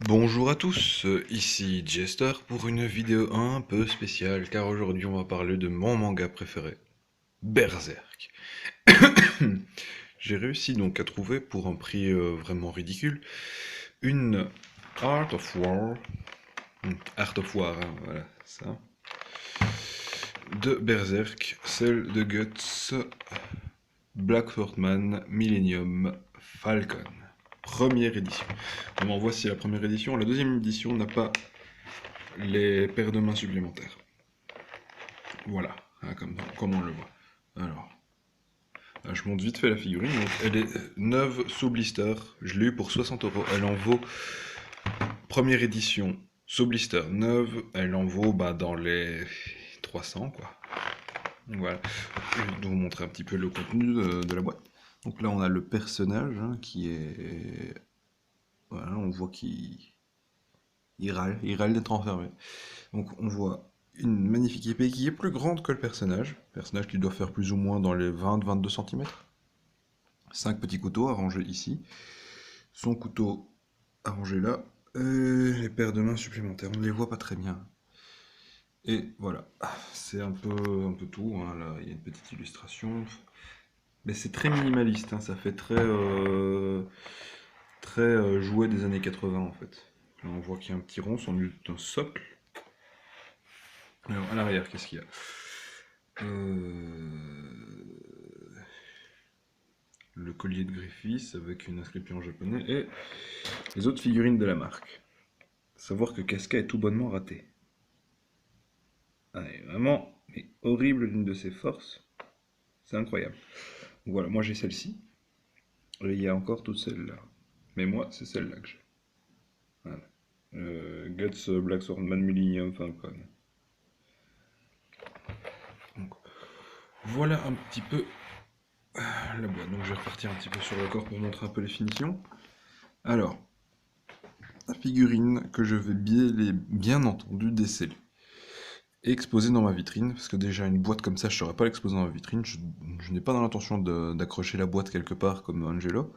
Bonjour à tous, ici Jester pour une vidéo un peu spéciale car aujourd'hui on va parler de mon manga préféré, Berserk. J'ai réussi donc à trouver pour un prix vraiment ridicule une Art of War, Art of War, hein, voilà ça, de Berserk, celle de Guts, Black Swordman, Millennium, Falcon. Première édition. On voici la première édition. La deuxième édition n'a pas les paires de mains supplémentaires. Voilà, hein, comme on le voit. Alors, je monte vite fait la figurine. Donc, elle est neuve sous blister. Je l'ai eu pour 60 €. Elle en vaut, première édition, sous blister neuve. Elle en vaut dans les 300, quoi. Donc, voilà. Je vais vous montrer un petit peu le contenu de la boîte. Donc là, on a le personnage hein, qui est. Voilà, on voit qu'il il râle d'être enfermé. Donc on voit une magnifique épée qui est plus grande que le personnage qui doit faire plus ou moins dans les 20-22 cm. 5 petits couteaux arrangés ici, son couteau arrangé là, et les paires de mains supplémentaires, on ne les voit pas très bien. Et voilà, c'est un peu tout, hein. Là il y a une petite illustration, mais c'est très minimaliste, hein. Ça fait très jouet des années 80 en fait. Là on voit qu'il y a un petit rond, c'en est un socle. Alors à l'arrière, qu'est-ce qu'il y a? Le collier de Griffiths avec une inscription en japonais et les autres figurines de la marque. Savoir que Casca est tout bonnement raté. Ah, elle est vraiment mais horrible l'une de ses forces. C'est incroyable. Donc voilà, moi j'ai celle-ci. Et il y a encore toutes celles-là. Mais moi, c'est celle-là que j'ai. Voilà. Guts Black Swordman Millennium Falcon. Donc, voilà un petit peu la boîte. Donc je vais repartir un petit peu sur le corps pour montrer un peu les finitions. Alors, la figurine que je vais bien entendu déceler et exposer dans ma vitrine, parce que déjà une boîte comme ça, je ne saurais pas l'exposer dans ma vitrine, je n'ai pas dans l'intention d'accrocher la boîte quelque part comme Angelo,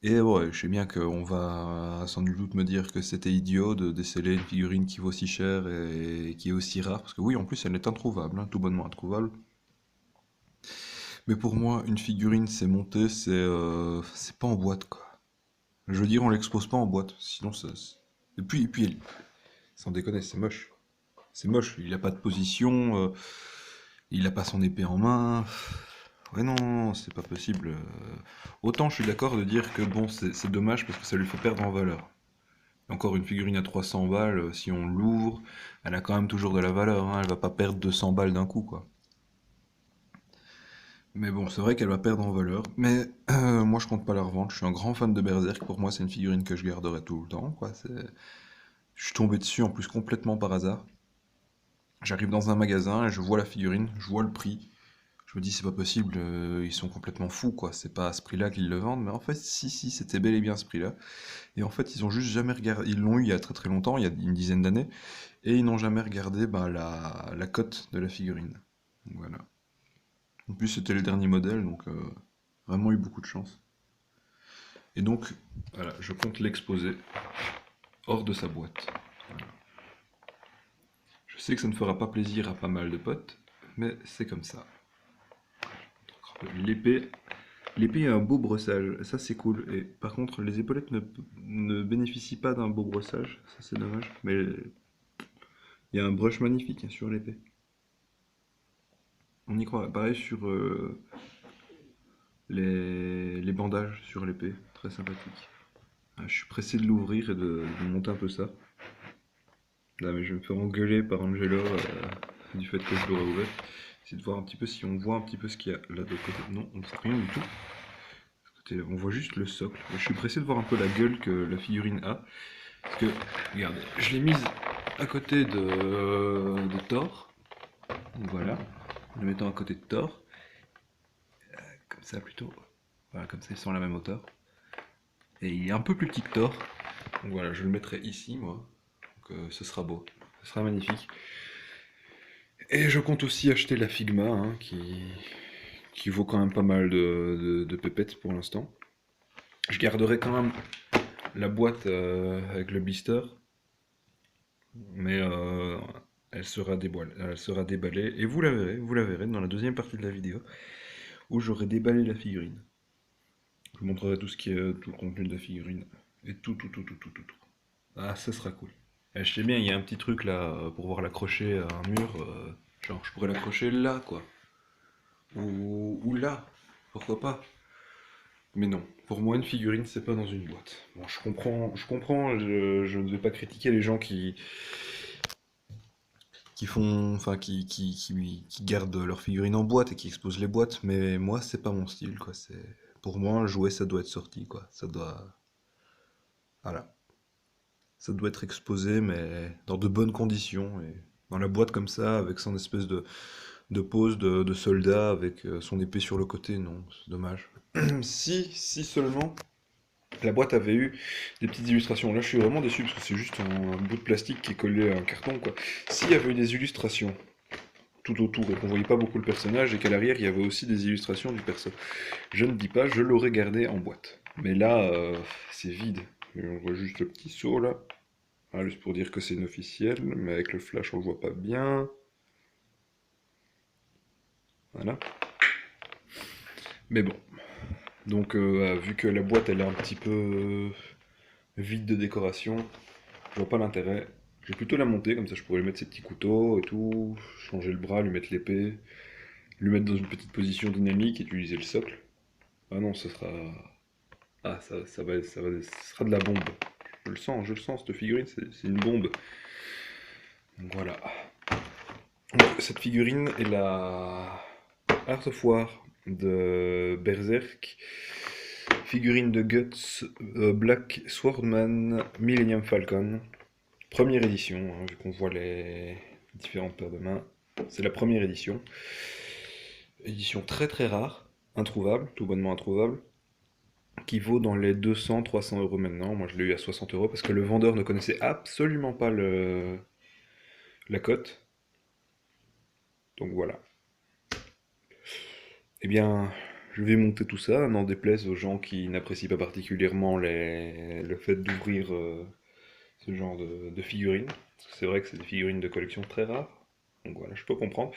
et ouais, je sais bien qu'on va sans nul doute me dire que c'était idiot de déceler une figurine qui vaut si cher et qui est aussi rare, parce que oui, en plus elle est introuvable, hein, tout bonnement introuvable, mais pour moi, une figurine, c'est monté, c'est pas en boîte, quoi. Je veux dire, on l'expose pas en boîte, sinon ça... Et puis, sans déconner, c'est moche. C'est moche, il a pas de position, il a pas son épée en main. Ouais, non, c'est pas possible. Autant je suis d'accord de dire que bon, c'est dommage parce que ça lui fait perdre en valeur. Encore une figurine à 300 balles, si on l'ouvre, elle a quand même toujours de la valeur, hein, elle va pas perdre 200 balles d'un coup, quoi. Mais bon, c'est vrai qu'elle va perdre en valeur. Mais moi, je compte pas la revendre. Je suis un grand fan de Berserk. Pour moi, c'est une figurine que je garderai tout le temps, quoi. Je suis tombé dessus en plus complètement par hasard. J'arrive dans un magasin et je vois la figurine, je vois le prix. Je me dis, c'est pas possible, ils sont complètement fous, quoi. C'est pas à ce prix-là qu'ils le vendent. Mais en fait, si, c'était bel et bien à ce prix-là. Et en fait, ils ont juste jamais regardé. Ils l'ont eu il y a très très longtemps, il y a une dizaine d'années. Et ils n'ont jamais regardé la cote de la figurine. Donc, voilà. En plus, c'était le dernier modèle, donc vraiment eu beaucoup de chance. Et donc, voilà, je compte l'exposer hors de sa boîte. Voilà. Je sais que ça ne fera pas plaisir à pas mal de potes, mais c'est comme ça. L'épée, l'épée a un beau brossage, ça c'est cool. Et par contre, les épaulettes ne bénéficient pas d'un beau brossage, ça c'est dommage. Mais il y a un brush magnifique hein, sur l'épée. On y croit. Pareil sur les bandages sur l'épée, très sympathique. Ah, je suis pressé de l'ouvrir et de monter un peu ça. Là, mais je vais me faire engueuler par Angelo du fait que je l'aurais ouvert. Essayer de voir un petit peu si on voit un petit peu ce qu'il y a là de l'autre côté. Non, on ne voit rien du tout. On voit juste le socle. Je suis pressé de voir un peu la gueule que la figurine a. Parce que, regardez, je l'ai mise à côté de Thor. Voilà. En le mettant à côté de Thor. Comme ça plutôt. Voilà, comme ça ils sont à la même hauteur. Et il est un peu plus petit que Thor. Donc voilà, je le mettrai ici, moi. Donc ce sera beau. Ce sera magnifique. Et je compte aussi acheter la Figma, hein, qui vaut quand même pas mal de pépettes pour l'instant. Je garderai quand même la boîte avec le blister, mais elle sera déballée, et vous la verrez dans la deuxième partie de la vidéo, où j'aurai déballé la figurine. Je vous montrerai tout ce qui est tout le contenu de la figurine, et tout. Ah, ça sera cool. Je sais bien, il y a un petit truc là pour pouvoir l'accrocher à un mur. Genre, je pourrais l'accrocher là, quoi. Ou là, pourquoi pas. Mais non, pour moi, une figurine, c'est pas dans une boîte. Bon, je ne vais pas critiquer les gens qui font, enfin, qui gardent leurs figurines en boîte et qui exposent les boîtes, mais moi, c'est pas mon style, quoi. Pour moi, un jouet, ça doit être sorti, quoi. Voilà. Ça doit être exposé, mais dans de bonnes conditions, et dans la boîte comme ça, avec son espèce de pose de soldat avec son épée sur le côté, non, c'est dommage. Si seulement la boîte avait eu des petites illustrations. Là, je suis vraiment déçu parce que c'est juste un bout de plastique qui est collé à un carton, quoi. S'il y avait eu des illustrations tout autour et qu'on voyait pas beaucoup le personnage et qu'à l'arrière il y avait aussi des illustrations du perso, je ne dis pas, je l'aurais gardé en boîte. Mais là, c'est vide. Et on voit juste le petit saut là. Ah, juste pour dire que c'est une officielle, mais avec le flash on le voit pas bien. Voilà. Mais bon. Donc, vu que la boîte elle est un petit peu vide de décoration, je vois pas l'intérêt. Je vais plutôt la monter, comme ça je pourrais lui mettre ses petits couteaux et tout, changer le bras, lui mettre l'épée, lui mettre dans une petite position dynamique et utiliser le socle. Ah non, ce sera. Ah, ce sera de la bombe. Je le sens, cette figurine, c'est une bombe. Donc voilà. Donc, cette figurine est la Art of War de Berserk. Figurine de Guts, Black Swordman, Millennium Falcon. Première édition, hein, vu qu'on voit les différentes paires de mains. C'est la première édition. Édition très très rare, introuvable, tout bonnement introuvable, qui vaut dans les 200-300 euros maintenant. Moi je l'ai eu à 60 euros parce que le vendeur ne connaissait absolument pas la cote. Donc voilà. Eh bien, je vais monter tout ça, n'en déplaise aux gens qui n'apprécient pas particulièrement le fait d'ouvrir ce genre de figurines. Parce que c'est vrai que c'est des figurines de collection très rares. Donc voilà, je peux comprendre.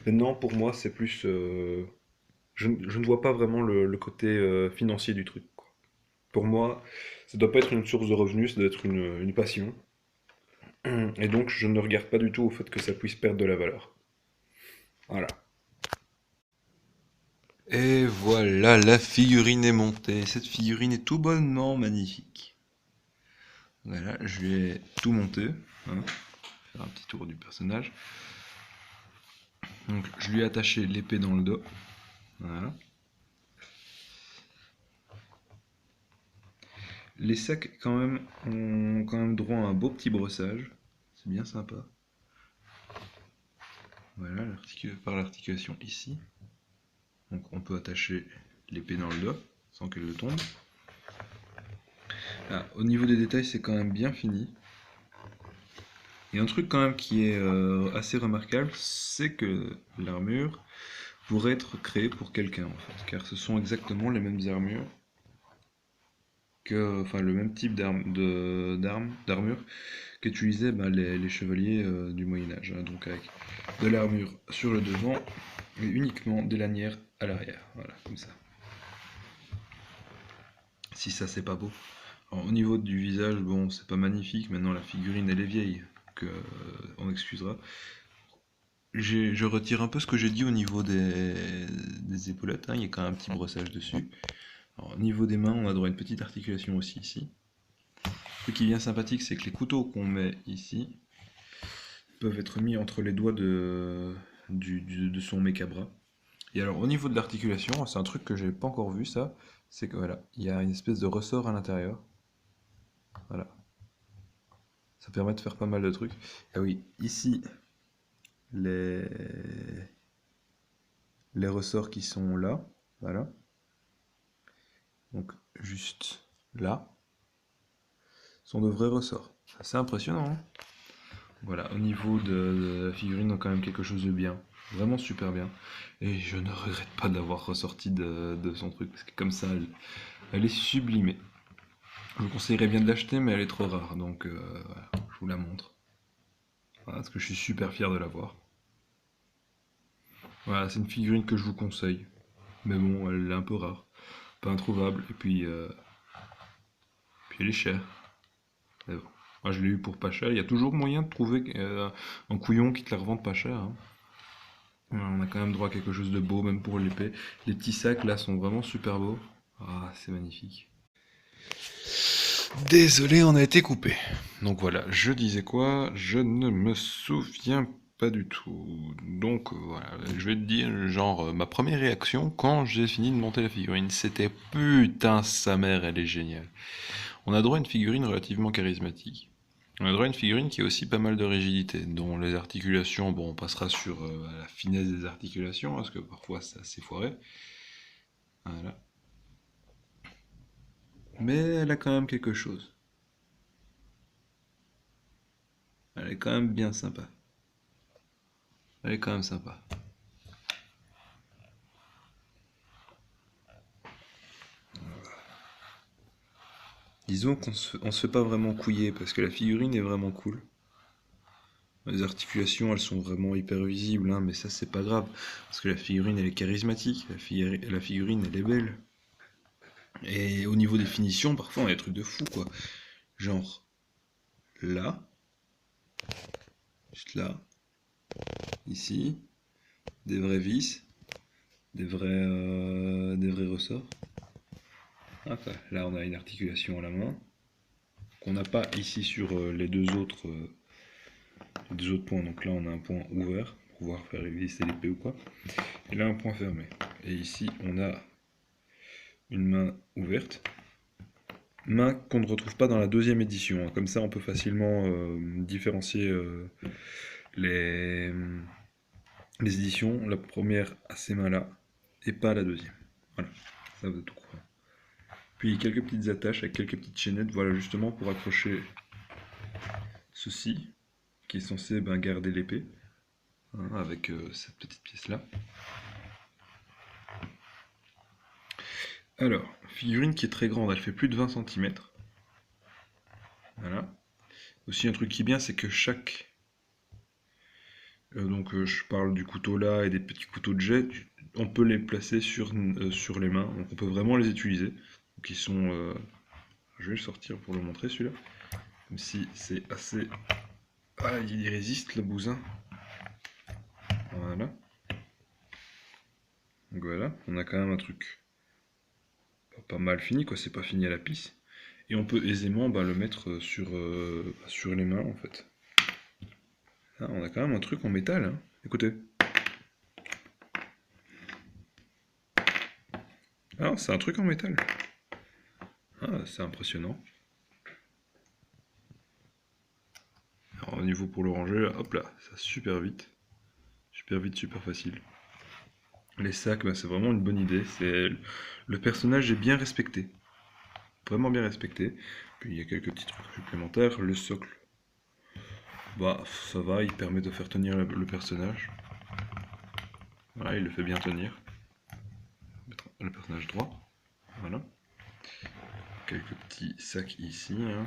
Maintenant, pour moi, c'est plus. Je ne vois pas vraiment le côté financier du truc, quoi. Pour moi, ça doit pas être une source de revenus, ça doit être une passion. Et donc, je ne regarde pas du tout au fait que ça puisse perdre de la valeur. Voilà. Et voilà, la figurine est montée. Cette figurine est tout bonnement magnifique. Voilà, je lui ai tout monté, hein. Faire un petit tour du personnage. Donc, je lui ai attaché l'épée dans le dos. Voilà. Les sacs, quand même, ont quand même droit à un beau petit brossage. C'est bien sympa. Voilà, par l'articulation ici. Donc, on peut attacher l'épée dans le dos sans qu'elle tombe. Ah, au niveau des détails, c'est quand même bien fini. Il y a un truc quand même qui est assez remarquable, c'est que l'armure pourrait être créée pour quelqu'un en fait, car ce sont exactement les mêmes armures enfin le même type d'armure qu'utilisaient les chevaliers du Moyen Âge, hein, donc avec de l'armure sur le devant et uniquement des lanières à l'arrière, voilà, comme ça. Si ça c'est pas beau. Alors, au niveau du visage, bon, c'est pas magnifique, maintenant la figurine elle est vieille, donc on excusera. Je retire un peu ce que j'ai dit au niveau des épaulettes, hein, il y a quand même un petit brossage dessus. Alors, au niveau des mains, on a droit à une petite articulation aussi ici. Ce qui est bien sympathique, c'est que les couteaux qu'on met ici peuvent être mis entre les doigts de son mécabras. Et alors au niveau de l'articulation, c'est un truc que j'ai pas encore vu ça, c'est que voilà, il y a une espèce de ressort à l'intérieur. Voilà. Ça permet de faire pas mal de trucs. Ah oui, ici, les ressorts qui sont là, voilà. Donc juste là, sont de vrais ressorts. C'est impressionnant, hein. Voilà, au niveau de la figurine, on a quand même quelque chose de bien. Vraiment super bien. Et je ne regrette pas d'avoir ressorti de son truc, parce que comme ça, elle est sublimée. Je vous conseillerais bien de l'acheter, mais elle est trop rare, donc voilà, je vous la montre. Voilà, parce que je suis super fier de l'avoir. Voilà, c'est une figurine que je vous conseille. Mais bon, elle est un peu rare, pas introuvable, et puis elle est chère. Mais bon. Moi je l'ai eu pour pas cher, il y a toujours moyen de trouver un couillon qui te la revende pas cher, hein. On a quand même droit à quelque chose de beau, même pour l'épée. Les petits sacs là sont vraiment super beaux. Ah, c'est magnifique. Désolé, on a été coupé. Donc voilà, je disais quoi? Je ne me souviens pas du tout. Donc voilà, je vais te dire, genre, ma première réaction quand j'ai fini de monter la figurine, c'était putain, sa mère, elle est géniale. On a droit à une figurine relativement charismatique. On a droit à une figurine qui a aussi pas mal de rigidité, dont les articulations, bon, on passera sur la finesse des articulations, parce que parfois c'est assez foiré. Voilà. Mais elle a quand même quelque chose. Elle est quand même bien sympa. Elle est quand même sympa. Disons on se fait pas vraiment couiller parce que la figurine est vraiment cool. Les articulations, elles sont vraiment hyper visibles, hein, mais ça c'est pas grave parce que la figurine elle est charismatique, la figurine elle est belle. Et au niveau des finitions, parfois on a des trucs de fou quoi. Genre là, juste là, ici, des vrais vis, des vrais ressorts. Hop, là on a une articulation à la main qu'on n'a pas ici sur les deux autres points. Donc là on a un point ouvert pour pouvoir faire visser l'épée ou quoi. Et là un point fermé. Et ici on a une main ouverte. Main qu'on ne retrouve pas dans la deuxième édition, hein. Comme ça on peut facilement différencier les, les éditions. La première a ces mains là et pas la deuxième. Voilà, ça vous tout courant. Puis quelques petites attaches avec quelques petites chaînettes, voilà justement pour accrocher ceci qui est censé garder l'épée, hein, avec cette petite pièce là. Alors, figurine qui est très grande, elle fait plus de 20 cm. Voilà. Aussi un truc qui est bien, c'est que chaque... je parle du couteau là et des petits couteaux de jet, on peut les placer sur les mains, donc on peut vraiment les utiliser. Donc ils sont... je vais le sortir pour le montrer celui-là. Même si c'est assez... Ah, il résiste le bousin. Voilà. Donc voilà, on a quand même un truc pas mal fini, quoi, c'est pas fini à la pisse. Et on peut aisément le mettre sur les mains, en fait. Ah, on a quand même un truc en métal, hein. Écoutez. Ah, c'est un truc en métal. Ah, c'est impressionnant. Alors, au niveau pour le ranger, hop là, ça super vite. Super vite, super facile. Les sacs, c'est vraiment une bonne idée. Le personnage est bien respecté. Vraiment bien respecté. Puis il y a quelques petits trucs supplémentaires. Le socle, ça va, il permet de faire tenir le personnage. Voilà, il le fait bien tenir. Mettre le personnage droit. Voilà. Quelques petits sacs ici, hein.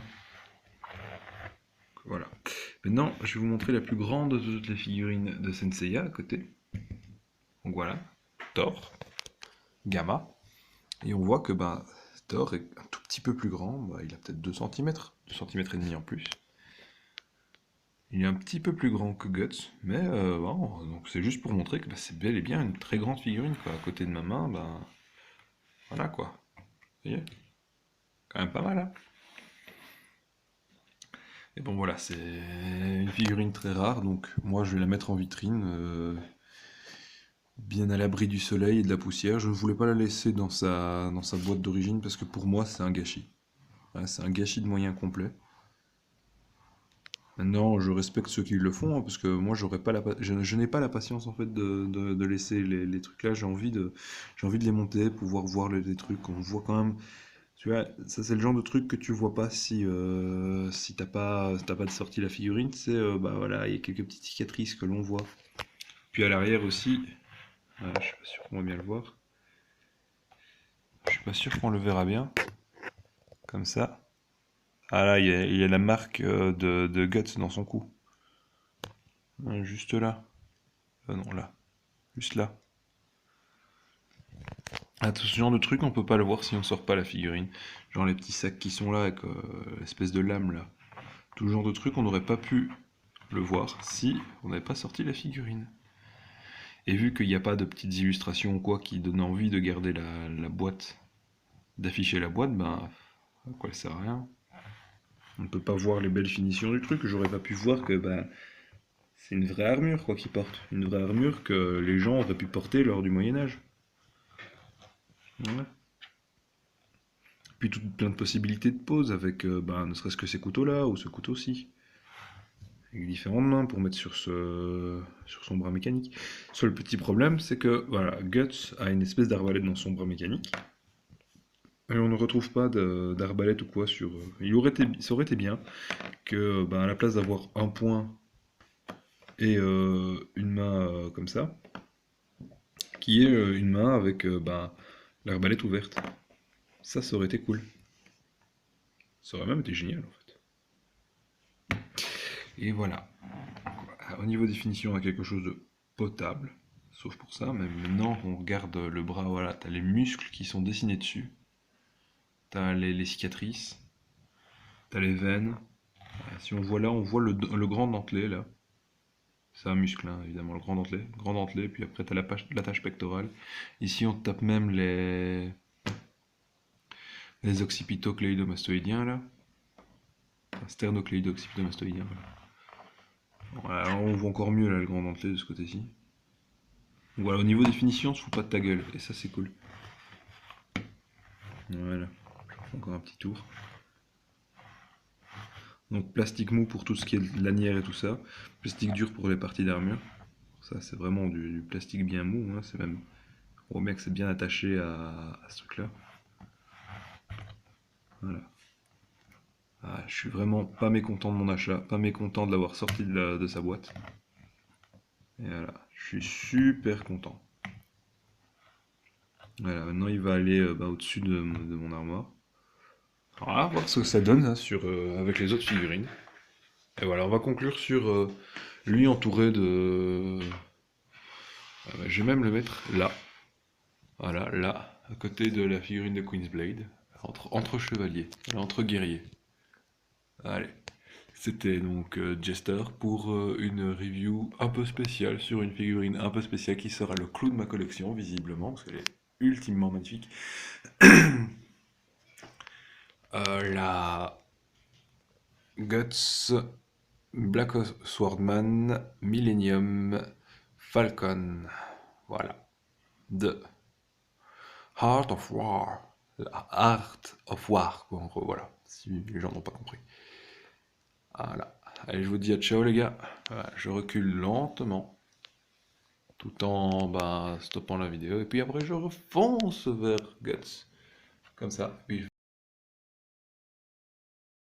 Voilà. Maintenant, je vais vous montrer la plus grande de toutes les figurines de Senseiya à côté. Donc voilà, Thor, Gamma. Et on voit que Thor est un tout petit peu plus grand. Il a peut-être 2 cm, 2 cm et demi en plus. Il est un petit peu plus grand que Guts, mais bon, donc c'est juste pour montrer que c'est bel et bien une très grande figurine, quoi. À côté de ma main, voilà quoi. Vous voyez? Quand même pas mal, hein. Et bon voilà, c'est une figurine très rare, donc moi je vais la mettre en vitrine, bien à l'abri du soleil et de la poussière. Je ne voulais pas la laisser dans sa boîte d'origine parce que pour moi c'est un gâchis. Ouais, c'est un gâchis de moyens complet. Maintenant, je respecte ceux qui le font, hein, parce que moi, j'aurais pas je n'ai pas la patience en fait de laisser les trucs là. J'ai envie de les monter, pouvoir voir les trucs. On voit quand même. Tu vois, ça c'est le genre de truc que tu vois pas si t'as pas de sortie la figurine. C'est voilà, il y a quelques petites cicatrices que l'on voit. Puis à l'arrière aussi, voilà, je suis pas sûr qu'on va bien le voir. Je suis pas sûr qu'on le verra bien, comme ça. Ah là, il y a la marque de Guts dans son cou. Juste là. Non, là. Juste là. Ah, tout ce genre de truc, on peut pas le voir si on sort pas la figurine. Genre les petits sacs qui sont là avec l'espèce de lame là. Tout ce genre de truc, on n'aurait pas pu le voir si on n'avait pas sorti la figurine. Et vu qu'il n'y a pas de petites illustrations ou quoi qui donnent envie de garder la boîte, d'afficher la boîte, ben à quoi ça sert à rien. On ne peut pas voir les belles finitions du truc. J'aurais pas pu voir que ben, c'est une vraie armure quoi qu'ils portent. Une vraie armure que les gens auraient pu porter lors du Moyen-Âge. Ouais. Puis plein de possibilités de pose avec ben, ne serait-ce que ces couteaux-là ou ce couteau-ci. Avec différentes mains pour mettre sur son bras mécanique. Seul petit problème, c'est que voilà, Guts a une espèce d'arbalète dans son bras mécanique. Et on ne retrouve pas d'arbalète ou quoi sur. Ça aurait été bien que, ben, à la place d'avoir un point et une main comme ça, qui est une main avec ben, l'arbalète ouverte. Ça aurait été cool. Ça aurait même été génial en fait. Et voilà. Au niveau définition, on a quelque chose de potable. Sauf pour ça, mais maintenant on regarde le bras, voilà, t'as les muscles qui sont dessinés dessus. T'as les cicatrices. T'as les veines. Si on voit là, on voit le grand dentelé là. C'est un muscle, hein, évidemment, le grand dentelé. Grand dentelé, puis après t'as l'attache pectorale. Ici on tape même les occipitocléidomastoïdiens là. Enfin, sternocléido-occipitomastoïdiens. Voilà. Voilà, on voit encore mieux là le grand dentelé de ce côté-ci. Voilà, au niveau définition, on se fout pas de ta gueule, et ça c'est cool. Voilà, je fais encore un petit tour. Donc plastique mou pour tout ce qui est lanière et tout ça, plastique dur pour les parties d'armure. Ça c'est vraiment du plastique bien mou, hein. C'est même, on voit bien que c'est bien attaché à ce truc-là. Voilà. Ah, je suis vraiment pas mécontent de mon achat, pas mécontent de l'avoir sorti de sa boîte. Et voilà, je suis super content. Voilà, maintenant il va aller bah, au-dessus de mon armoire. Alors, on va voir ce que ça donne hein, avec les autres figurines. Et voilà, on va conclure sur lui entouré de... je vais même le mettre là. Voilà, là, à côté de la figurine de Queensblade. Entre chevaliers, entre guerriers. Allez. C'était donc Jester pour une review un peu spéciale sur une figurine un peu spéciale qui sera le clou de ma collection, visiblement, parce qu'elle est ultimement magnifique. La Guts Black Swordman Millennium Falcon. Voilà. De Heart of War. Art of War, quoi, en gros, voilà. Si les gens n'ont pas compris. Voilà. Allez, je vous dis à ciao, les gars. Voilà, je recule lentement, tout en stoppant la vidéo. Et puis après, je refonce vers Guts. Comme ça. Puis